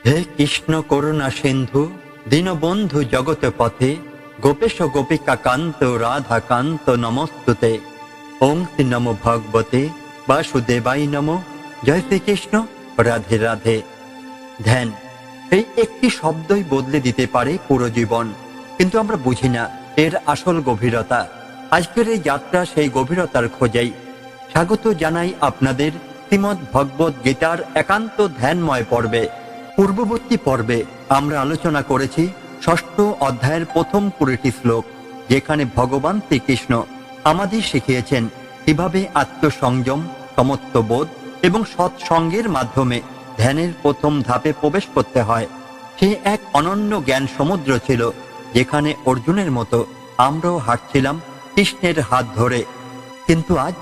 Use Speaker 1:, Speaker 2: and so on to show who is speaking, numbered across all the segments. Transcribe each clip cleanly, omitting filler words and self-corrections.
Speaker 1: হে কৃষ্ণ করুণা সিন্ধু দীনবন্ধু জগত পথে গোপেশ গোপিকা কান্ত রাধা কান্ত নমস্তুতে। ওং শ্রী নমো ভগবতে বাসুদেবাই নমো। জয় শ্রীকৃষ্ণ, রাধে রাধে। ধ্যান, এই একটি শব্দই বদলে দিতে পারে পুরো জীবন, কিন্তু আমরা বুঝি না এর আসল গভীরতা। আজকের এই যাত্রা সেই গভীরতার খোঁজেই। স্বাগত জানাই আপনাদের শ্রীমদ্ ভগবত গীতার একান্ত ধ্যানময় পর্বে। পূর্ববর্তী পর্বে আমরা আলোচনা করেছি ষষ্ঠ অধ্যায়ের প্রথম 20টি শ্লোক, যেখানে ভগবান শ্রীকৃষ্ণ আমাদের শিখিয়েছেন কিভাবে আত্মসংযম, সমত্ববোধ এবং সৎসঙ্গের মাধ্যমে ধ্যানের প্রথম ধাপে প্রবেশ করতে হয়। সে এক অনন্য জ্ঞান সমুদ্র ছিল, যেখানে অর্জুনের মতো আমরাও হাঁটছিলাম কৃষ্ণের হাত ধরে। কিন্তু আজ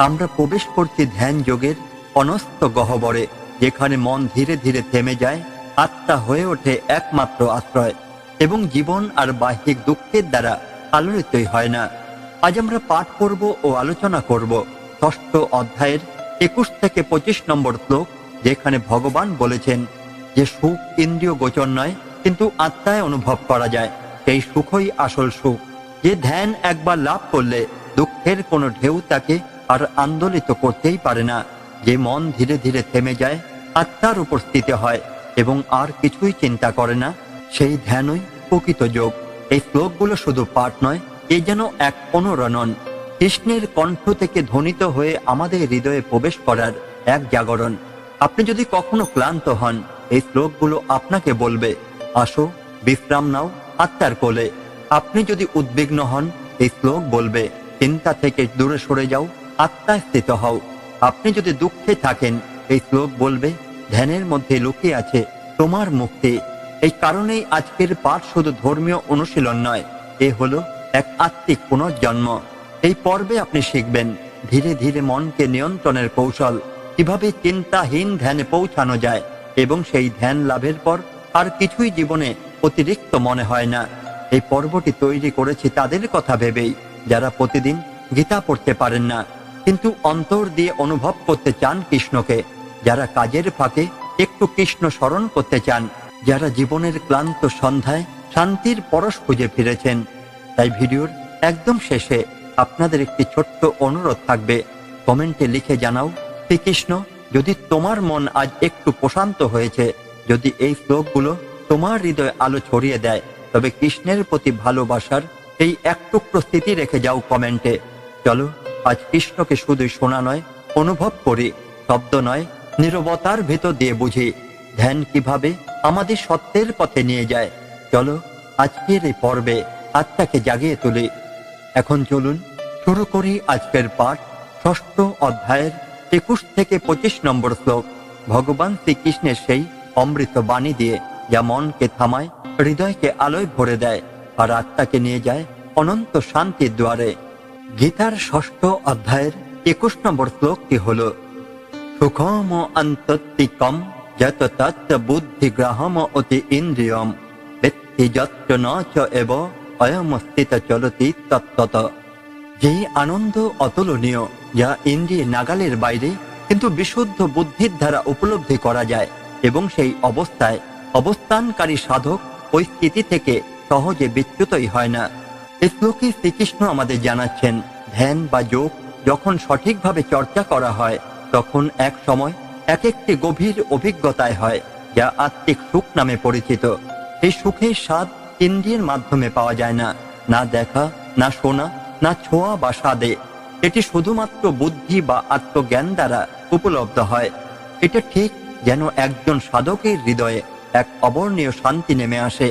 Speaker 1: আমরা প্রবেশ করছি ধ্যান যোগের অনস্ত গহ্বরে, যেখানে মন ধীরে ধীরে থেমে যায়, আত্মা হয়ে ওঠে একমাত্র আশ্রয় এবং জীবন আর বাহ্যিক দুঃখের দ্বারা আলোড়িতই হয় না। আজ আমরা পাঠ করব ও আলোচনা করব ষষ্ঠ অধ্যায়ের 21 থেকে 25 নম্বর শ্লোক, যেখানে ভগবান বলেছেন যে সুখ ইন্দ্রিয় গোচর নয়, কিন্তু আত্মায় অনুভব করা যায়, সেই সুখই আসল সুখ। যে ধ্যান একবার লাভ করলে দুঃখের কোনো ঢেউ তাকে আর আন্দোলিত করতেই পারে না। যে মন ধীরে ধীরে থেমে যায়, আত্মার উপর স্থিত হয় এবং আর কিছুই চিন্তা করে না, সেই ধ্যানই প্রকৃত যোগ। এই শ্লোকগুলো শুধু পাঠ নয়, এ যেন এক অনুরণন, কৃষ্ণের কণ্ঠ থেকে ধ্বনিত হয়ে আমাদের হৃদয়ে প্রবেশ করার এক জাগরণ। আপনি যদি কখনো ক্লান্ত হন, এই শ্লোকগুলো আপনাকে বলবে, আসো, বিশ্রাম নাও আত্মার কোলে। আপনি যদি উদ্বিগ্ন হন, এই শ্লোক বলবে, চিন্তা থেকে দূরে সরে যাও, আত্মায় স্থিত হও। আপনি যদি দুঃখে থাকেন, এই শ্লোক বলবে, ধ্যানের মধ্যে লুকিয়ে আছে তোমার মুক্তি। এই কারণেই আজকের পাঠ শুধু ধর্মীয় অনুশীলন নয়, এ হলো এক আত্মিক পুনর্জন্ম। এই পর্বে আপনি শিখবেন ধীরে ধীরে মনকে নিয়ন্ত্রণের কৌশল, কিভাবে চিন্তাহীন ধ্যানে পৌঁছানো যায় এবং সেই ধ্যান লাভের পর আর কিছুই জীবনে অতিরিক্ত মনে হয় না। এই পর্বটি তৈরি করেছি তাদের কথা ভেবেই, যারা প্রতিদিন গীতা পড়তে পারেন না, কিন্তু অন্তর দিয়ে অনুভব করতে চান কৃষ্ণকে, যারা কাজের ফাঁকে একটু কৃষ্ণ স্মরণ করতে চান, যারা জীবনের ক্লান্ত সন্ধ্যায় শান্তির পরশ খুঁজে ফিরেছেন। তাই ভিডিওর একদম শেষে আপনাদের একটি ছোট্ট অনুরোধ থাকবে, কমেন্টে লিখে জানাও, শ্রীকৃষ্ণ, যদি তোমার মন আজ একটু প্রশান্ত হয়েছে, যদি এই শ্লোকগুলো তোমার হৃদয়ে আলো ছড়িয়ে দেয়, তবে কৃষ্ণের প্রতি ভালোবাসার এই এক টুকরো স্থিতি রেখে যাও কমেন্টে। চলো আজ কৃষ্ণকে শুধুই শোনা নয়, অনুভব করি, শব্দ নয়, নীরবতার ভেতর দিয়ে বুঝি ধ্যান কিভাবে আমাদের সত্যের পথে নিয়ে যায়। চলো আজকের এই পর্বে আত্মাকে জাগিয়ে তুলি। এখন চলুন শুরু করি আজকের পাঠ, ষষ্ঠ অধ্যায়ের 21 থেকে 25 নম্বর শ্লোক, ভগবান শ্রীকৃষ্ণের সেই অমৃত বাণী দিয়ে, যা মনকে থামায়, হৃদয়কে আলোয় ভরে দেয় আর আত্মাকে নিয়ে যায় অনন্ত শান্তির দ্বারে। গীতার ষষ্ঠ অধ্যায়ের 21 নম্বর শ্লোকটি হল, সুখম অন্তত্তিকম যত তত্ত্ব বুদ্ধিগ্রাহম অতি ইন্দ্রিয়ম ব্যক্তি যত্র ন চ এব অয়মস্থিত চলতি তত্ত্বত। যেই আনন্দ অতুলনীয়, যা ইন্দ্রিয় নাগালের বাইরে, কিন্তু বিশুদ্ধ বুদ্ধির দ্বারা উপলব্ধি করা যায় এবং সেই অবস্থায় অবস্থানকারী সাধক ওই স্থিতি থেকে সহজে বিচ্যুতই হয় না। এই শ্লোকে শ্রীকৃষ্ণ আমাদের জানাচ্ছেন, ধ্যান বা যোগ যখন সঠিকভাবে চর্চা করা হয়, তখন এক সময় এক একটি গভীর অভিজ্ঞতায় হয়, যা আত্মিক সুখ নামে পরিচিত। এই সুখের স্বাদ ইন্দ্রিয়ের মাধ্যমে পাওয়া যায় না, না দেখা, না শোনা, না ছোঁয়া বা স্বাদে। এটি শুধুমাত্র বুদ্ধি বা আত্মজ্ঞান দ্বারা উপলব্ধ হয়। এটা ঠিক যেন একজন সাধকের হৃদয়ে এক অবর্ণীয় শান্তি নেমে আসে।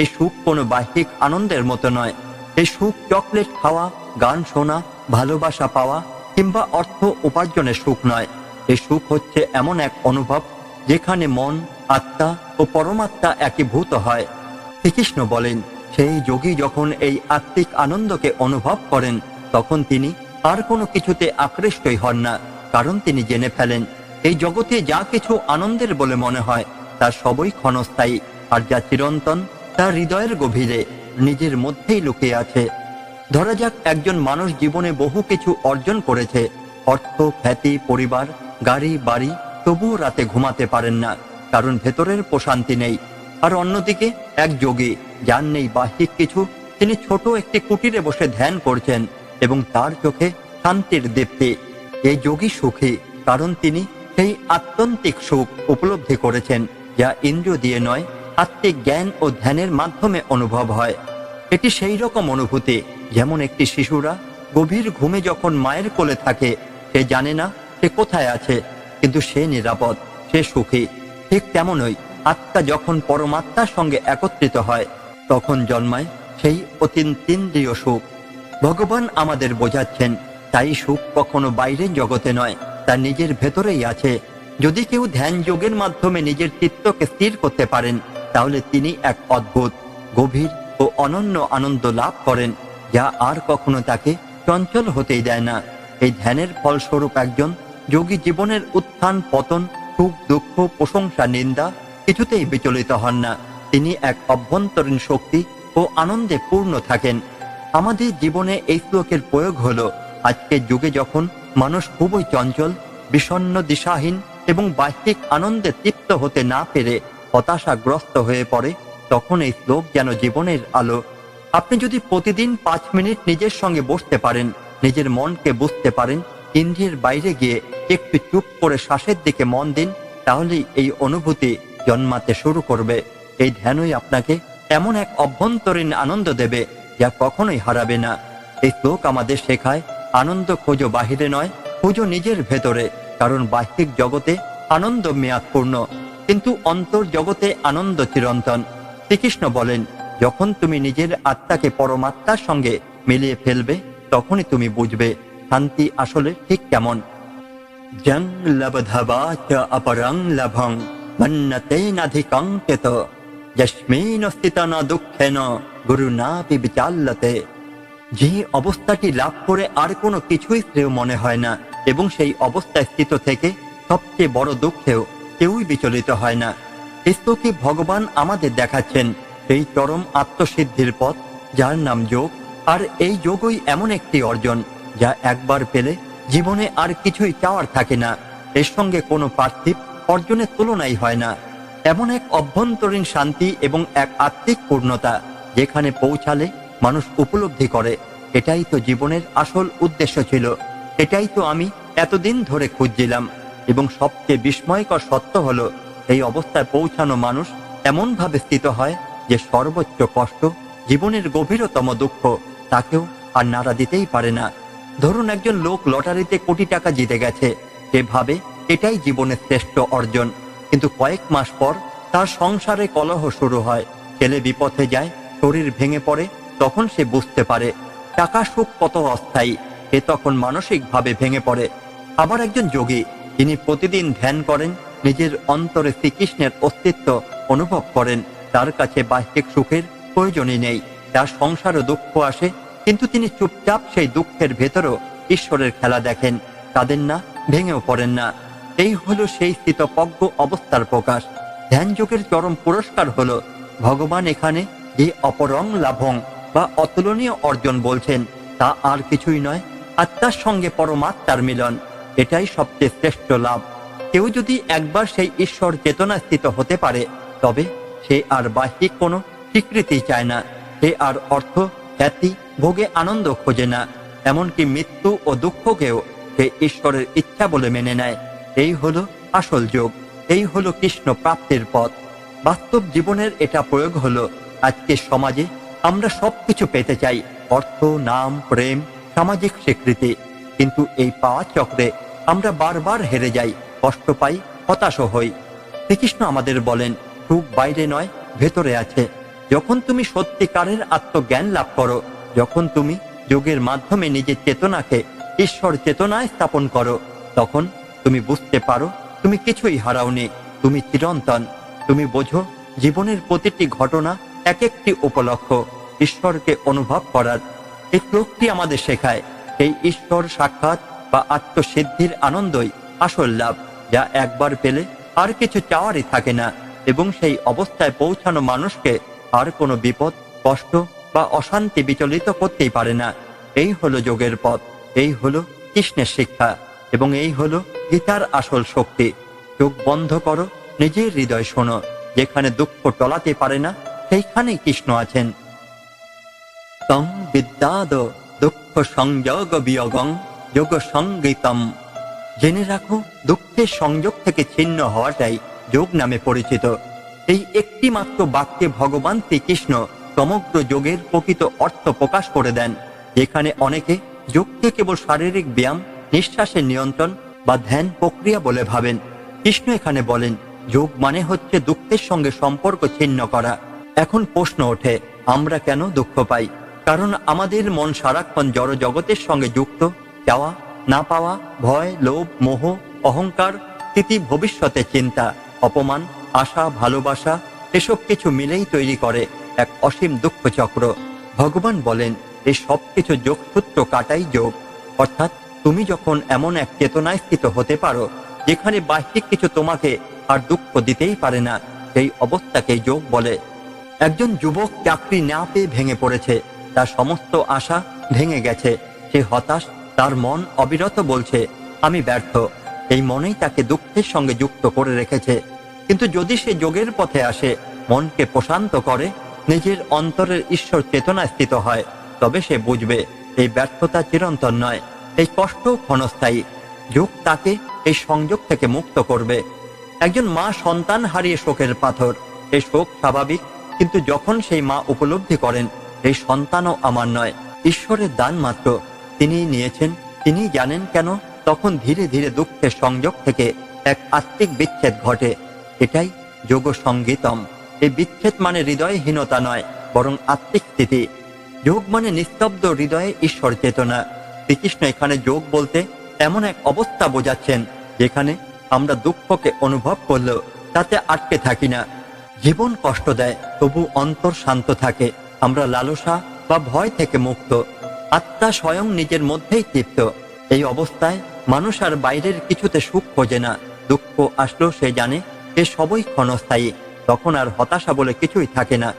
Speaker 1: এই সুখ কোনো বাহ্যিক আনন্দের মতো নয়। এই সুখ চকলেট খাওয়া, গান শোনা, ভালোবাসা পাওয়া কিংবা অর্থ উপার্জনের সুখ নয়। এই সুখ হচ্ছে এমন এক অনুভব, যেখানে মন, আত্মা ও পরমাত্মা একীভূত হয়। শ্রীকৃষ্ণ বলেন, সেই যোগী যখন এই আত্মিক আনন্দকে অনুভব করেন, তখন তিনি আর কোনো কিছুতে আকৃষ্টই হন না, কারণ তিনি জেনে ফেলেন এই জগতে যা কিছু আনন্দের বলে মনে হয়, তা সবই ক্ষণস্থায়ী, আর যা চিরন্তন তা হৃদয়ের গভীরে নিজের মধ্যেই লুকিয়ে আছে। ধরা যাক একজন মানুষ জীবনে বহু কিছু অর্জন করেছে, অর্থ, খ্যাতি, পরিবার, গাড়ি, বাড়ি, তবুও রাতে ঘুমাতে পারেন না। কারণ ভেতরের প্রশান্তি নেই। আর অন্যদিকে এক যোগী, যার নেই বাহ্যিক কিছু, তিনি ছোট একটি কুটিরে বসে ধ্যান করছেন এবং তার চোখে শান্তির দীপ্তি। এই যোগী সুখী, কারণ তিনি সেই আত্যন্তিক সুখ উপলব্ধি করেছেন যা ইন্দ্রিয় দিয়ে নয়, আত্মিক জ্ঞান ও ধ্যানের মাধ্যমে অনুভব হয়। এটি সেই রকম অনুভূতি যেমন একটি শিশুরা গভীর ঘুমে যখন মায়ের কোলে থাকে, সে জানে না সে কোথায় আছে, কিন্তু সে নিরাপদ, সে সুখী। ঠিক তেমনই আত্মা যখন পরমাত্মার সঙ্গে একত্রিত হয়, তখন জন্মায় সেই অতীন্দ্রিয় সুখ। ভগবান আমাদের বোঝাচ্ছেন, তাই সুখ কখনো বাইরের জগতে নয়, তা নিজের ভেতরেই আছে। যদি কেউ ধ্যান যোগের মাধ্যমে নিজের চিত্তকে স্থির করতে পারেন, তাহলে তিনি এক অদ্ভুত, গভীর ও অনন্য আনন্দ লাভ করেন, যা আর কখনো তাকে চঞ্চল হতেই দেয় না। এই ধ্যানের ফলস্বরূপ একজন যোগী জীবনের উত্থান পতন, সুখ দুঃখ, প্রশংসা নিন্দা কিছুতেই বিচলিত হন না। তিনি এক অভ্যন্তরীণ শক্তি ও আনন্দে পূর্ণ থাকেন। আমাদের জীবনে এই শ্লোকের প্রয়োগ হলো আজকের যুগে যখন মানুষ খুবই চঞ্চল, বিষণ্ণ, দিশাহীন এবং বাহ্যিক আনন্দে তৃপ্ত হতে না পেরে হতাশাগ্রস্ত হয়ে পড়ে, তখন এই শ্লোক যেন জীবনের আলো। আপনি যদি প্রতিদিন 5 মিনিট নিজের সঙ্গে বসতে পারেন, নিজের মনকে বুঝতে পারেন, ইন্দ্রিয়ের বাইরে গিয়ে একটু চুপ করে শ্বাসের দিকে মন দিন, তাহলেই এই অনুভূতি জন্মাতে শুরু করবে। এই ধ্যানই আপনাকে এমন এক অভ্যন্তরীণ আনন্দ দেবে যা কখনোই হারাবে না। এই শ্লোক আমাদের শেখায়, আনন্দ খোঁজো বাহিরে নয়, খোঁজো নিজের ভেতরে। কারণ বাহ্যিক জগতে আনন্দ মেয়াদপূর্ণ, কিন্তু অন্তর জগতে আনন্দ চিরন্তন। শ্রীকৃষ্ণ বলেন, যখন তুমি নিজের আত্মাকে পরমাত্মার সঙ্গে মিলিয়ে ফেলবে, তখনই তুমি বুঝবে শান্তি আসলে ঠিক কেমন। জং লবধবা চ অপরং লভং মন্যতেনাধিকং তেত যস্মিন স্থিতন দুঃখেন গুরুনাপি বিচাল্যতে। যে অবস্থাটি লাভ করে আর কোনো কিছুই শ্রেয় মনে হয় না, এবং সেই অবস্থায় স্থিত থেকে সবচেয়ে বড় দুঃখেও কেউই বিচলিত হয় না। শ্লোকে ভগবান আমাদের দেখাচ্ছেন সেই চরম আত্মসিদ্ধির পথ, যার নাম যোগ। আর এই যোগই এমন একটি অর্জন যা একবার পেলে জীবনে আর কিছুই চাওয়ার থাকে না। এর সঙ্গে কোনো পার্থিব অর্জনের তুলনাই হয় না। এমন এক অভ্যন্তরীণ শান্তি এবং এক আত্মিক পূর্ণতা, যেখানে পৌঁছালে মানুষ উপলব্ধি করে, এটাই তো জীবনের আসল উদ্দেশ্য ছিল, এটাই তো আমি এতদিন ধরে খুঁজছিলাম। এবং সবচেয়ে বিস্ময়কর সত্য হলো, এই অবস্থায় পৌঁছানো মানুষ এমনভাবে স্থিত হয় যে সর্বোচ্চ কষ্ট, জীবনের গভীরতম দুঃখ তাকেও আর নাড়া দিতেই পারে না। ধরুন একজন লোক লটারিতে কোটি টাকা জিতে গেছে, সে ভাবে এটাই জীবনের শ্রেষ্ঠ অর্জন। কিন্তু কয়েক মাস পর তার সংসারে কলহ শুরু হয়, ছেলে বিপথে যায়, শরীর ভেঙে পড়ে। তখন সে বুঝতে পারে টাকা সুখ কত অস্থায়ী। সে তখন মানসিকভাবে ভেঙে পড়ে। আবার একজন যোগী, যিনি প্রতিদিন ধ্যান করেন, নিজের অন্তরে শ্রীকৃষ্ণের অস্তিত্ব অনুভব করেন, তার কাছে বাহ্যিক সুখের প্রয়োজনই নেই। তার সংসারে দুঃখ আসে, কিন্তু তিনি চুপচাপ সেই দুঃখের ভেতরও ঈশ্বরের খেলা দেখেন, কাঁদেন না, ভেঙেও পড়েন না। এই হলো সেই স্থিতপ্রজ্ঞ অবস্থার প্রকাশ। ধ্যান যোগের চরম পুরস্কার হলো, ভগবান এখানে যে অপরং লাভং বা অতুলনীয় অর্জন বলছেন, তা আর কিছুই নয়, আত্মার সঙ্গে পরমাত্মার মিলন। এটাই সবচেয়ে শ্রেষ্ঠ লাভ। কেউ যদি একবার সেই ঈশ্বর চেতনা স্থিত হতে পারে, তবে সে আর বাহ্যিক কোনো স্বীকৃতি চায় না। সে আর অর্থ, খ্যাতি, ভোগে আনন্দ খোঁজে না। এমনকি মৃত্যু ও দুঃখকেও সে ঈশ্বরের ইচ্ছা বলে মেনে নেয়। এই হলো আসল যোগ, এই হলো কৃষ্ণ প্রাপ্তির পথ। বাস্তব জীবনের এটা প্রয়োগ হলো, আজকের সমাজে আমরা সবকিছু পেতে চাই, অর্থ, নাম, প্রেম, সামাজিক স্বীকৃতি। কিন্তু এই পাওয়া চক্রে আমরা বারবার হেরে যাই, কষ্ট পাই, হতাশ হই। শ্রীকৃষ্ণ আমাদের বলেন, সুখ বাইরে নয়, ভেতরে আছে। যখন তুমি সত্যিকারের আত্মজ্ঞান লাভ করো, যখন তুমি যোগের মাধ্যমে নিজের চেতনাকে ঈশ্বর চেতনায় স্থাপন করো, তখন তুমি বুঝতে পারো তুমি কিছুই হারাওনি, তুমি চিরন্তন। তুমি বোঝো জীবনের প্রতিটি ঘটনা এক একটি উপলক্ষ, ঈশ্বরকে অনুভব করার। এই শ্লোকটি আমাদের শেখায়, সেই ঈশ্বর সাক্ষাৎ বা আত্মসিদ্ধির আনন্দই আসল লাভ, যা একবার পেলে আর কিছু চাওয়ারই থাকে না। এবং সেই অবস্থায় পৌঁছানো মানুষকে আর কোনো বিপদ, কষ্ট বা অশান্তি বিচলিত করতেই পারে না। এই হলো যোগের পথ, এই হলো কৃষ্ণের শিক্ষা, এবং এই হলো গীতার আসল শক্তি। চোখ বন্ধ করো, নিজের হৃদয় শোনো, যেখানে দুঃখ টলাতে পারে না সেইখানেই কৃষ্ণ আছেন। তং বিদ্যাদ দুঃখ সংযোগ বিয়োগং যোগ সঙ্গীতম। জেনে রাখো, দুঃখের সংযোগ থেকে ছিন্ন হওয়াটাই যোগ নামে পরিচিত। এই একটি মাত্র বাক্যে ভগবান শ্রীকৃষ্ণ সমগ্র যোগের প্রকৃত অর্থ প্রকাশ করে দেন। যেখানে অনেকে যোগকে কেবল শারীরিক ব্যায়াম, নিঃশ্বাসের নিয়ন্ত্রণ বা ধ্যান প্রক্রিয়া বলে ভাবেন, কৃষ্ণ এখানে বলেন যোগ মানে হচ্ছে দুঃখের সঙ্গে সম্পর্ক ছিন্ন করা। এখন প্রশ্ন ওঠে, আমরা কেন দুঃখ পাই? কারণ আমাদের মন সারাক্ষণ জড় জগতের সঙ্গে যুক্ত। চাওয়া, না পাওয়া, ভয়, লোভ, মোহ, অহংকার, স্মৃতি, ভবিষ্যতের চিন্তা, অপমান, আশা, ভালোবাসা, এসব কিছু মিলেই তৈরি করে এক অসীম দুঃখ চক্র। ভগবান বলেন এই সব কিছু যোগসূত্র কাটাই যোগ। অর্থাৎ তুমি যখন এমন এক চেতনায় স্থিত হতে পারো যেখানে বাহ্যিক কিছু তোমাকে আর দুঃখ দিতেই পারে না, সেই অবস্থাকেই যোগ বলে। একজন যুবক চাকরি না পেয়ে ভেঙে পড়েছে, তার সমস্ত আশা ভেঙে গেছে, সে হতাশ, তার মন অবিরত বলছে আমি ব্যর্থ। এই মনেই তাকে দুঃখের সঙ্গে যুক্ত করে রেখেছে। কিন্তু যদি সে যোগের পথে আসে, মনকে প্রশান্ত করে, নিজের অন্তরের ঈশ্বর চেতনায় স্থিত হয়, তবে সে বুঝবে এই ব্যর্থতা চিরন্তন নয়, এই কষ্ট ক্ষণস্থায়ী। যোগ তাকে এই সংযোগ থেকে মুক্ত করবে। একজন মা সন্তান হারিয়ে শোকের পাথর, এই শোক স্বাভাবিক, কিন্তু যখন সেই মা উপলব্ধি করেন এই সন্তানও আমার নয়, ঈশ্বরের দান মাত্র, তিনিই নিয়েছেন, তিনিই জানেন কেন, তখন ধীরে ধীরে দুঃখের সংযোগ থেকে এক আত্মিক বিচ্ছেদ ঘটে। এটাই যোগ সঙ্গীতম। এই বিচ্ছেদ মানে হৃদয়হীনতা নয়, বরং আত্মিক স্থিতি। যোগ মানে নিস্তব্ধ হৃদয়ে ঈশ্বর চেতনা। শ্রীকৃষ্ণ এখানে যোগ বলতে এমন এক অবস্থা বোঝাচ্ছেন যেখানে আমরা দুঃখকে অনুভব করলেও তাতে আটকে থাকি না। জীবন কষ্ট দেয়, তবু অন্তর শান্ত থাকে। আমরা লালসা বা ভয় থেকে মুক্ত, আত্মা স্বয়ং নিজের মধ্যেই তৃপ্ত। এই অবস্থায় মানুষ আর বাইরের কিছুতে সুখ খোঁজে না। দুঃখ আসলেও সে জানে এ সবই ক্ষণস্থায়ী। তখন আর হতাশা বলে কিছুই থাকে না,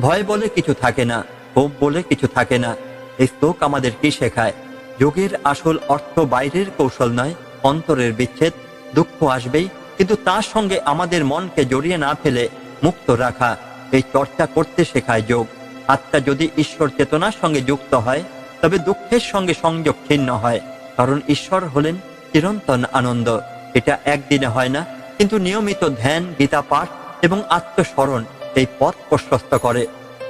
Speaker 1: ভয় বলে কিছু থাকে না, ক্ষোভ বলে কিছু থাকে না। এই শ্লোক আমাদের কি শেখায়? যোগের আসল অর্থ বাইরের কৌশল নয়, অন্তরের বিচ্ছেদ। দুঃখ আসবেই, কিন্তু তার সঙ্গে আমাদের মনকে জড়িয়ে না ফেলে মুক্ত রাখা, এই চর্চা করতে শেখায় যোগ। আত্মা যদি ঈশ্বর চেতনার সঙ্গে যুক্ত হয়, তবে দুঃখের সঙ্গে সংযোগ ছিন্ন হয়। কারণ ঈশ্বর হলেন চিরন্তন আনন্দ। এটা একদিনে হয় না, কিন্তু নিয়মিত ধ্যান, গীতা পাঠ এবং আত্মস্মরণ এই পথ প্রশস্ত করে।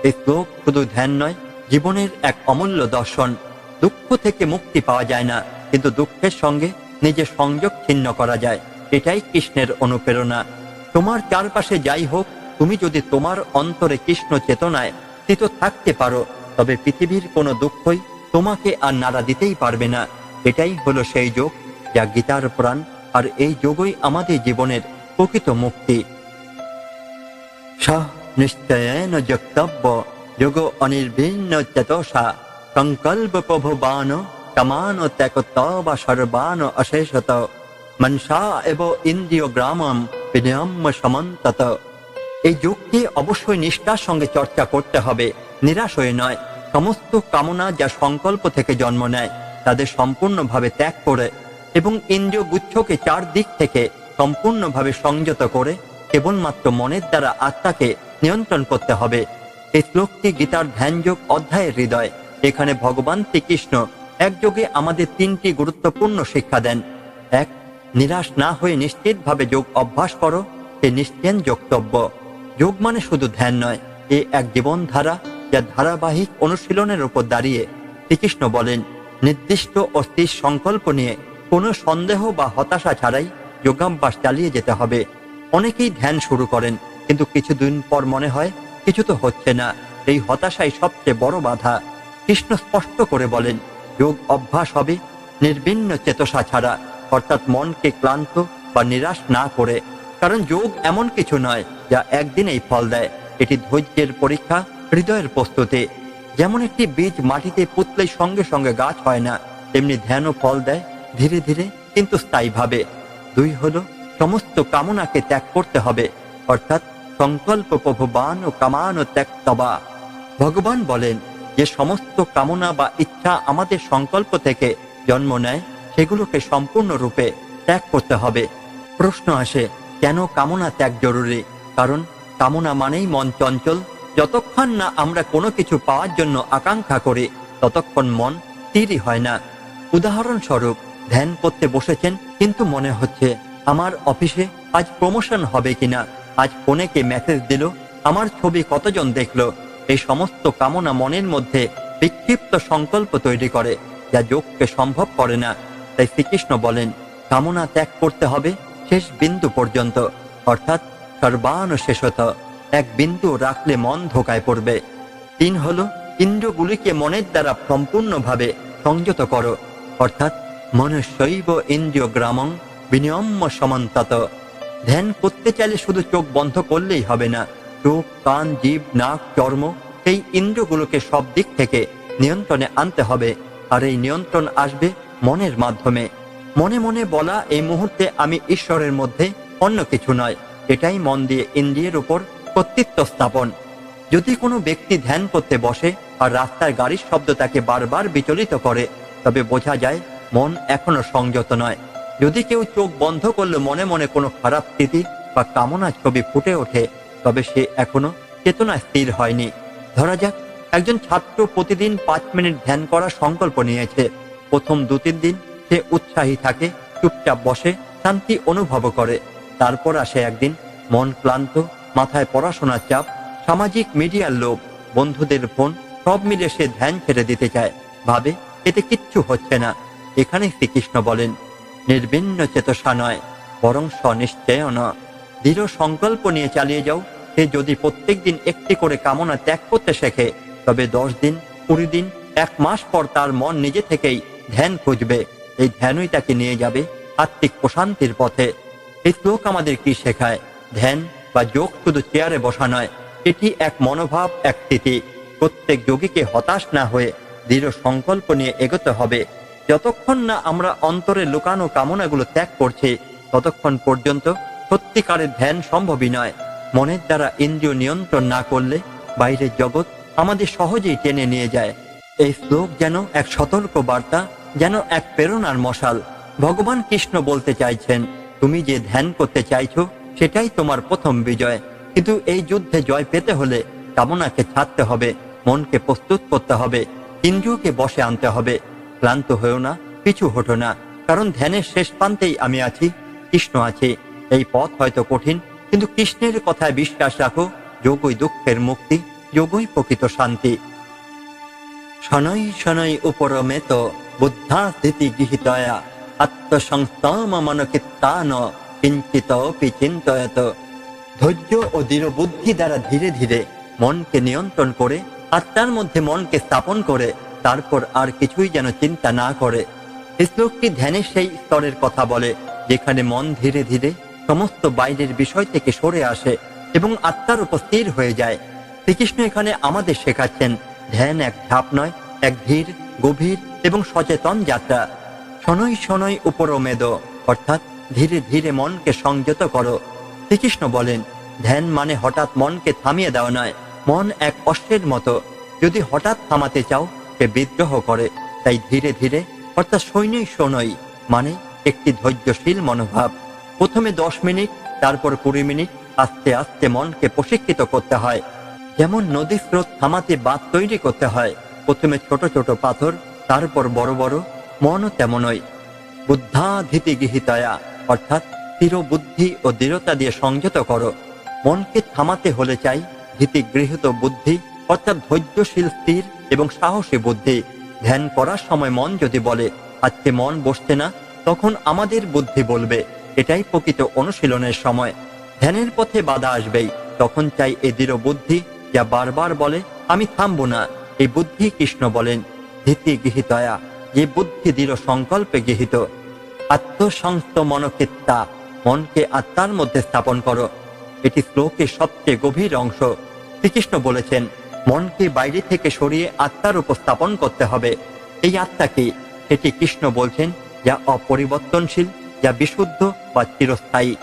Speaker 1: এই শ্লোক শুধু ধ্যান নয়, জীবনের এক অমূল্য দর্শন। দুঃখ থেকে মুক্তি পাওয়া যায় না, কিন্তু দুঃখের সঙ্গে নিজের সংযোগ ছিন্ন করা যায়। এটাই কৃষ্ণের অনুপ্রেরণা। তোমার চারপাশে যাই হোক, তুমি যদি তোমার অন্তরে কৃষ্ণ চেতনায় স্থিত থাকতে পারো, তবে পৃথিবীর কোনো দুঃখই তোমাকে আর নাড়া দিতেই পারবে না। এটাই হলো সেই যোগ যা গীতার প্রাণ, আর এই যোগই আমাদের জীবনের প্রকৃত মুক্তি। সহ নিশ্চয়েন যোক্তব্য যোগ অনির্ভিন্ন চেতসা সংকল্প প্রভুবান কামান ত্যাগতব সর্বান অশেষত মনসা এব ইন্দ্রিয় গ্রামম বিনিয়ম সমন্তত। এই যোগকে অবশ্যই নিষ্ঠার সঙ্গে চর্চা করতে হবে, নিরাশ হয়ে নয়। সমস্ত কামনা যা সংকল্প থেকে জন্ম নেয় তাদের সম্পূর্ণভাবে ত্যাগ করে এবং ইন্দ্রিয় গুচ্ছকে চারদিক থেকে সম্পূর্ণভাবে সংযত করে কেবলমাত্র মনের দ্বারা আত্মাকে নিয়ন্ত্রণ করতে হবে। এই শ্লোকটি গীতার ধ্যানযোগ অধ্যায়ের হৃদয়। এখানে ভগবান শ্রীকৃষ্ণ একযোগে আমাদের তিনটি গুরুত্বপূর্ণ শিক্ষা দেন। এক, নিরাশ না হয়ে নিশ্চিতভাবে যোগ অভ্যাস করো, সে নিশ্চেন যোগতব্য। যোগ মানে শুধু ধ্যান নয়, এ এক জীবনধারা যা ধারাবাহিক অনুশীলনের উপর দাঁড়িয়ে। শ্রীকৃষ্ণ বলেন নির্দিষ্ট ও স্থির সংকল্প নিয়ে কোনো সন্দেহ বা হতাশা ছাড়াই যোগাভ্যাস চালিয়ে যেতে হবে। অনেকেই ধ্যান শুরু করেন, কিন্তু কিছুদিন পর মনে হয় কিছু তো হচ্ছে না। এই হতাশাই সবচেয়ে বড় বাধা। কৃষ্ণ স্পষ্ট করে বলেন যোগ অভ্যাস হবে নির্বিণ্ণ চেতসা ছাড়া, অর্থাৎ মনকে ক্লান্ত বা নিরাশ না করে। কারণ যোগ এমন কিছু নয় যা একদিনেই ফল দেয়। এটি ধৈর্যের পরীক্ষা, হৃদয়ের প্রস্তুতি। যেমন একটি বীজ মাটিতে পুঁতলেই সঙ্গে সঙ্গে গাছ হয় না, তেমনি ধ্যানও ফল দেয় ধীরে ধীরে, কিন্তু স্থায়ীভাবে। দুই হলো সমস্ত কামনাকে ত্যাগ করতে হবে, অর্থাৎ সংকল্প প্রভুবান ও কামান ও ত্যাগতবা। ভগবান বলেন যে সমস্ত কামনা বা ইচ্ছা আমাদের সংকল্প থেকে জন্ম নেয়, সেগুলোকে সম্পূর্ণরূপে ত্যাগ করতে হবে। প্রশ্ন আসে, কেন কামনা ত্যাগ জরুরি? কারণ কামনা মানেই মন চঞ্চল। যতক্ষণ না আমরা কোনো কিছু পাওয়ার জন্য আকাঙ্ক্ষা করি ততক্ষণ মন স্থিরই হয় না। উদাহরণস্বরূপ, ধ্যান করতে বসেছেন, কিন্তু মনে হচ্ছে আমার অফিসে আজ প্রমোশন হবে কিনা, আজ ফোনে কে মেসেজ দিল, আমার ছবি কতজন দেখলো। এই সমস্ত কামনা মনের মধ্যে বিক্ষিপ্ত সংকল্প তৈরি করে, যা যোগকে সম্ভব করে না। তাই শ্রীকৃষ্ণ বলেন, কামনা ত্যাগ করতে হবে শেষ বিন্দু পর্যন্ত, অর্থাৎ সর্বানুশেষত। এক বিন্দু রাখলে মন ধোকায় পড়বে। 3 হলো, ইন্দ্রিয়গুলিকে মনের দ্বারা সম্পূর্ণভাবে সংযত করো, অর্থাৎ মনশৈব ইন্দ্রিয় গ্রামং বিনিয়ম্য সমন্তত। ধ্যান করতে চাইলে শুধু চোখ বন্ধ করলেই হবে না। চোখ, কান, জিভ, নাক, চর্ম, এই ইন্দ্রিয়গুলোকে সব দিক থেকে নিয়ন্ত্রণে আনতে হবে। আর এই নিয়ন্ত্রণ আসবে মনের মাধ্যমে। মনে মনে বলা, এই মুহূর্তে আমি ঈশ্বরের মধ্যে, অন্য কিছু নয়। এটাই মন দিয়ে ইন্দ্রিয়ের উপর কর্তৃত্ব স্থাপন। যদি কোনো ব্যক্তি ধ্যান করতে বসে আর রাস্তার গাড়ির শব্দ তাকে বারবার বিচলিত করে, তবে বোঝা যায় মন এখনো সংযত নয়। যদি কেউ চোখ বন্ধ করলে মনে মনে কোনো খারাপ স্মৃতি বা কামনার ছবি ফুটে ওঠে, তবে সে এখনো চেতনা স্থির হয়নি। ধরা যাক, একজন ছাত্র প্রতিদিন 5 মিনিট ধ্যান করার সংকল্প নিয়েছে। প্রথম 2-3 দিন সে উৎসাহী থাকে, চুপচাপ বসে, শান্তি অনুভব করে। তারপর আসে একদিন, মন ক্লান্ত, মাথায় পড়াশোনার চাপ, সামাজিক মিডিয়ার লোভ, বন্ধুদের ফোন, সব মিলে সে ধ্যান ছেড়ে দিতে চায়। ভাবে এতে কিচ্ছু হচ্ছে না। এখানে শ্রীকৃষ্ণ বলেন, নির্বিণ্ণ চেতসা নয়, বরং স্বনিশ্চয়ন। দৃঢ় সংকল্প নিয়ে চালিয়ে যাও। সে যদি প্রত্যেক দিন একটি করে কামনা ত্যাগ করতে শেখে, তবে 10 দিন, 20 দিন, 1 মাস পর তার মন নিজে থেকেই ধ্যান খুঁজবে। এই ধ্যানই তাকে নিয়ে যাবে আত্মিক প্রশান্তির পথে। এই শ্লোক আমাদের কি শেখায়? ধ্যান বা যোগ শুধু চেয়ারে বসা নয়, এটি এক মনোভাব, এক স্থিতি। প্রত্যেক যোগীকে হতাশ না হয়ে দৃঢ় সংকল্প নিয়ে এগোতে হবে। যতক্ষণ না আমরা অন্তরে লুকানো কামনাগুলো ত্যাগ করছি, ততক্ষণ পর্যন্ত সত্যিকারের ধ্যান সম্ভবই নয়। মনের দ্বারা ইন্দ্রিয় নিয়ন্ত্রণ না করলে বাইরের জগৎ আমাদের সহজেই টেনে নিয়ে যায়। এই শ্লোক যেন এক সতর্ক বার্তা, যেন এক প্রেরণার মশাল। ভগবান কৃষ্ণ বলতে চাইছেন, তুমি যে ধ্যান করতে চাইছো সেটাই তোমার প্রথম বিজয়। কিন্তু এই যুদ্ধে জয় পেতে হলে কামনাকে ছাড়তে হবে, মনকে প্রস্তুত করতে হবে, ইন্দ্রিয়কে বশে আনতে হবে। ক্লান্ত হয়েও না, পিছু হটো না, কারণ ধ্যানের শেষ প্রান্তেই আমি আছি, কৃষ্ণ আছে। এই পথ হয়তো কঠিন, কিন্তু কৃষ্ণের কথায় বিশ্বাস রাখো। যোগই দুঃখের মুক্তি, যোগই প্রকৃত শান্তি। শনৈ শনৈ উপরমেত বুদ্ধা স্থিতি গৃহীতয়া আত্মসংস্তম মনকিত্তান কিঞ্চিতপি চিন্তয়ত। ধৈর্য ও দৃঢ় বুদ্ধি দ্বারা ধীরে ধীরে মনকে নিয়ন্ত্রণ করে, আত্মার মধ্যে মনকে স্থাপন করে, তারপর আর কিছুই যেন চিন্তা না করে। এই শ্লোকটি ধ্যানের সেই স্তরের কথা বলে, যেখানে মন ধীরে ধীরে সমস্ত বাইরের বিষয় থেকে সরে আসে এবং আত্মার উপর স্থির হয়ে যায়। শ্রীকৃষ্ণ এখানে আমাদের শেখাচ্ছেন, ধ্যান এক ধাপ নয়, এক ধীর, গভীর এবং সচেতন যাত্রা। শনৈ শনৈ উপরমেদ, অর্থাৎ ধীরে ধীরে মনকে সংযত করো। শ্রীকৃষ্ণ বলেন, ধ্যান মানে হঠাৎ মনকে থামিয়ে দেওয়া নয়। মন এক অশ্বের মতো, যদি হঠাৎ থামাতে চাও সে বিদ্রোহ করে। তাই ধীরে ধীরে, অর্থাৎ শনৈ শনৈ মানে একটি ধৈর্যশীল মনোভাব। প্রথমে 10 মিনিট, তারপর 20 মিনিট, আস্তে আস্তে মনকে প্রশিক্ষিত করতে হয়। যেমন নদীর স্রোত থামাতে বাঁধ তৈরি করতে হয়। প্রথমে ছোট ছোট পাথর, তারপর বড় বড়। মনও তেমনই। বুদ্ধাধিতি গৃহীতয়া, অর্থাৎ স্থির বুদ্ধি ও দৃঢ়তা দিয়ে সংযত করো। মনকে থামাতে হলে চাই ধীতি গৃহীত বুদ্ধি, অর্থাৎ ধৈর্যশীল, স্থির এবং সাহসী বুদ্ধি। ধ্যান করার সময় মন যদি বলে আজকে মন বসছে না, তখন আমাদের বুদ্ধি বলবে এটাই প্রকৃত অনুশীলনের সময়। ধ্যানের পথে বাধা আসবেই, তখন চাই এই দৃঢ় বুদ্ধি, যা বারবার বলে আমি থামবো না। এই বুদ্ধি কৃষ্ণ বলেন ধীতি গৃহীতয়া, যে বুদ্ধি দৃঢ় সংকল্পে গৃহীত। আত্মসংস্থ মনকিত্তা, মনকে আত্মার মধ্যে স্থাপন করো। এটি শ্লোকের সবচেয়ে গভীর অংশ। শ্রীকৃষ্ণ বলেছেন, মনকে বাইরে থেকে সরিয়ে আত্মার উপর স্থাপন করতে হবে। এই আত্মাকে, সেটি কৃষ্ণ বলছেন, যা অপরিবর্তনশীল, যা বিশুদ্ধ বা চিরস্থায়ী।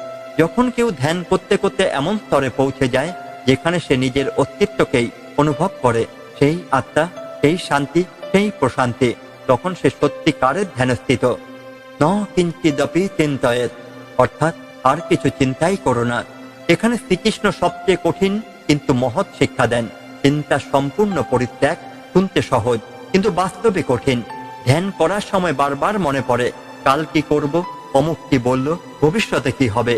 Speaker 1: যখন কেউ ধ্যান করতে করতে এমন স্তরে পৌঁছে যায় যেখানে সে নিজের অস্তিত্বকেই অনুভব করে, সেই আত্মা, সেই শান্তি, সেই প্রশান্তি, তখন সে সত্যিকারের ধ্যানস্থিত। ন কিঞ্চিদপি চিন্তয়েৎ, অর্থাৎ আর কিছু চিন্তাই করো না। এখানে শ্রীকৃষ্ণ সবচেয়ে কঠিন কিন্তু মহৎ শিক্ষা দেন। চিন্তা সম্পূর্ণ পরিত্যাগ। শুনতে সহজ কিন্তু বাস্তবে কঠিন। ধ্যান করার সময় বারবার মনে পড়ে, কাল কি করব, অমুক কি বলল, ভবিষ্যতে কি হবে।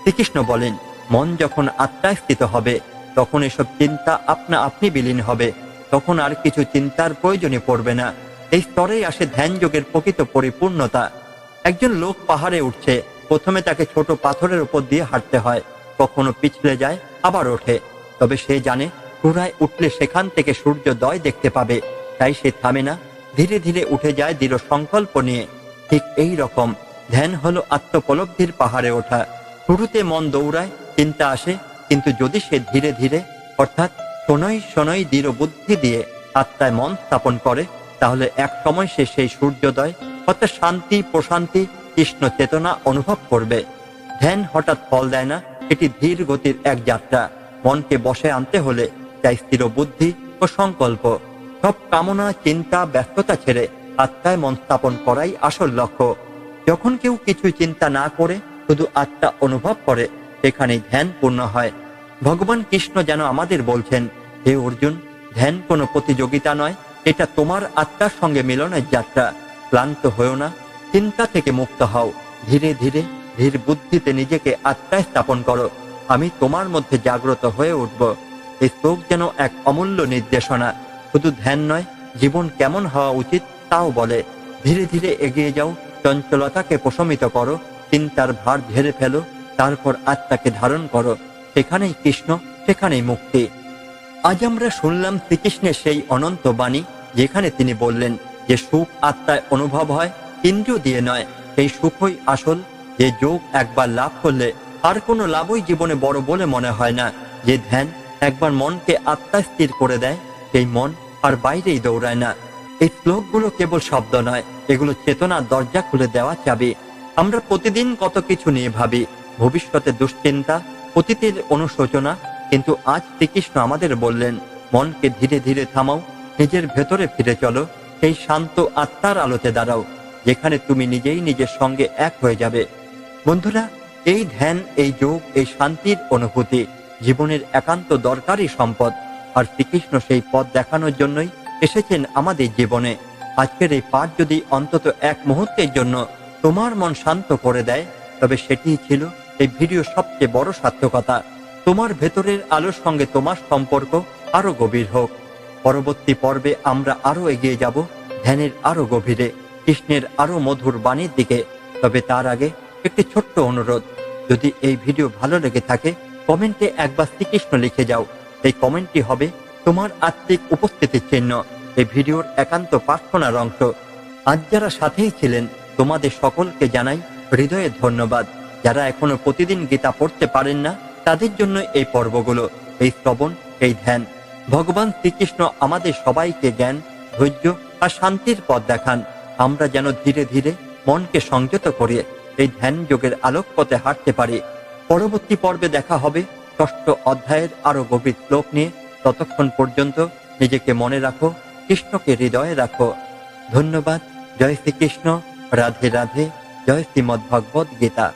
Speaker 1: শ্রীকৃষ্ণ বলেন, মন যখন আত্মায় স্থিত হবে তখন এসব চিন্তা আপনা আপনি বিলীন হবে। তখন আর কিছু চিন্তার প্রয়োজনই পড়বে না। এই স্তরেই আসে ধ্যান যোগের প্রকৃত পরিপূর্ণতা। একজন লোক পাহাড়ে উঠছে। প্রথমে তাকে ছোট পাথরের উপর দিয়ে হাঁটতে হয়, কখনো পিছলে যায় আবার ওঠে। তবে সে জানে চূড়ায় উঠলে সেখান থেকে সূর্যোদয় দেখতে পাবে, তাই সে থামে না, ধীরে ধীরে উঠে যায় দৃঢ় সংকল্প নিয়ে। ঠিক এই রকম ধ্যান হলো আত্মোপলব্ধির পাহাড়ে ওঠা। শুরুতে মন দৌড়ায়, চিন্তা আসে, কিন্তু যদি সে ধীরে ধীরে অর্থাৎ শোনই শোনই দৃঢ় বুদ্ধি দিয়ে আত্মায় মন স্থাপন করে, তাহলে এক সময় সে সেই সূর্যোদয় অর্থাৎ শান্তি, প্রশান্তি, কৃষ্ণ চেতনা অনুভব করবে। ধ্যান হঠাৎ ফল দেয় না, এটি ধীর গতির এক যাত্রা। মনকে বশে আনতে হলে চাই স্থির বুদ্ধি ও সংকল্প। সব কামনা, চিন্তা, ব্যস্ততা ছেড়ে আত্মায় মন স্থাপন করাই আসল লক্ষ্য। যখন কেউ কিছু চিন্তা না করে শুধু আত্মা অনুভব করে, সেখানেই ধ্যান পূর্ণ হয়। ভগবান কৃষ্ণ যেন আমাদের বলছেন, হে অর্জুন, ধ্যান কোনো প্রতিযোগিতা নয়, এটা তোমার আত্মার সঙ্গে মিলনের যাত্রা। ক্লান্ত হয়েও না, চিন্তা থেকে মুক্ত হও। ধীরে ধীরে ধীর বুদ্ধিতে নিজেকে আত্মায় স্থাপন করো। আমি তোমার মধ্যে জাগ্রত হয়ে উঠব। এই শ্লোক যেন এক অমূল্য নির্দেশনা। শুধু ধ্যান নয়, জীবন কেমন হওয়া উচিত তাও বলে। ধীরে ধীরে এগিয়ে যাও, চঞ্চলতাকে প্রশমিত করো, চিন্তার ভার ঝেড়ে ফেলো, তারপর আত্মাকে ধারণ করো। সেখানেই কৃষ্ণ, সেখানেই মুক্তি। আজ আমরা শুনলাম শ্রীকৃষ্ণের সেই অনন্ত বাণী, যেখানে তিনি বললেন যে সুখ আত্মায় অনুভব হয়, ইন্দ্রিয় দিয়ে নয়। সেই সুখই আসল, যে যোগ একবার লাভ করলে আর কোনো লাভই জীবনে বড় বলে মনে হয় না। যে ধ্যান একবার মনকে আত্মায় স্থির করে দেয়, সেই মন আর বাইরেই দৌড়ায় না। এই শ্লোকগুলো কেবল শব্দ নয়, এগুলো চেতনার দরজা খুলে দেওয়া চাবি। আমরা প্রতিদিন কত কিছু নিয়ে ভাবি, ভবিষ্যতে দুশ্চিন্তা, অতীতের অনুশোচনা, কিন্তু আজ শ্রীকৃষ্ণ আমাদের বললেন, মনকে ধীরে ধীরে থামাও, নিজের ভেতরে ফিরে চলো, সেই শান্ত আত্মার আলোতে দাঁড়াও, যেখানে তুমি নিজেই নিজের সঙ্গে এক হয়ে যাবে। বন্ধুরা, এই ধ্যান, এই যোগ, এই শান্তির অনুভূতি জীবনের একান্ত দরকারি সম্পদ। আর শ্রীকৃষ্ণ সেই পথ দেখানোর জন্যই এসেছেন আমাদের জীবনে। আজকের এই পাঠ যদি অন্তত এক মুহূর্তের জন্য তোমার মন শান্ত করে দেয়, তবে সেটিই ছিল এই ভিডিও সবচেয়ে বড় সার্থকতা। তোমার ভেতরের আলোর সঙ্গে তোমার সম্পর্ক আরো গভীর হোক। পরবর্তী পর্বে আমরা আরো এগিয়ে যাব, ধ্যানের আরো গভীরে, কৃষ্ণের আরো মধুর বাণীর দিকে। তবে তার আগে একটি ছোট্ট অনুরোধ, যদি এই ভিডিও ভালো লেগে থাকে, কমেন্টে একবার শ্রীকৃষ্ণ লিখে যাও। এই কমেন্টটি হবে তোমার আত্মিক উপস্থিতির চিহ্ন, এই ভিডিওর একান্ত প্রার্থনার অংশ। আজ যারা সাথেই ছিলেন, তোমাদের সকলকে জানাই হৃদয়ে ধন্যবাদ। যারা এখনো প্রতিদিন গীতা পড়তে পারেন না, তাদের জন্য এই পর্বগুলো, এই শ্রবণ, এই ধ্যান। ভগবান শ্রীকৃষ্ণ আমাদের সবাইকে জ্ঞান, ধৈর্য আর শান্তির পথ দেখান। আমরা যেন ধীরে ধীরে মনকে সংযত করে এই ধ্যান যোগের আলোক পথে হাঁটতে পারি। পরবর্তী পর্বে দেখা হবে ৬ষ্ঠ অধ্যায়ের আরো গভীর শ্লোক নিয়ে। ততক্ষণ পর্যন্ত নিজেকে মনে রাখো, কৃষ্ণকে হৃদয়ে রাখো। ধন্যবাদ। জয় শ্রীকৃষ্ণ। রাধে রাধে। জয় শ্রীমদ্ ভগবদ গীতা।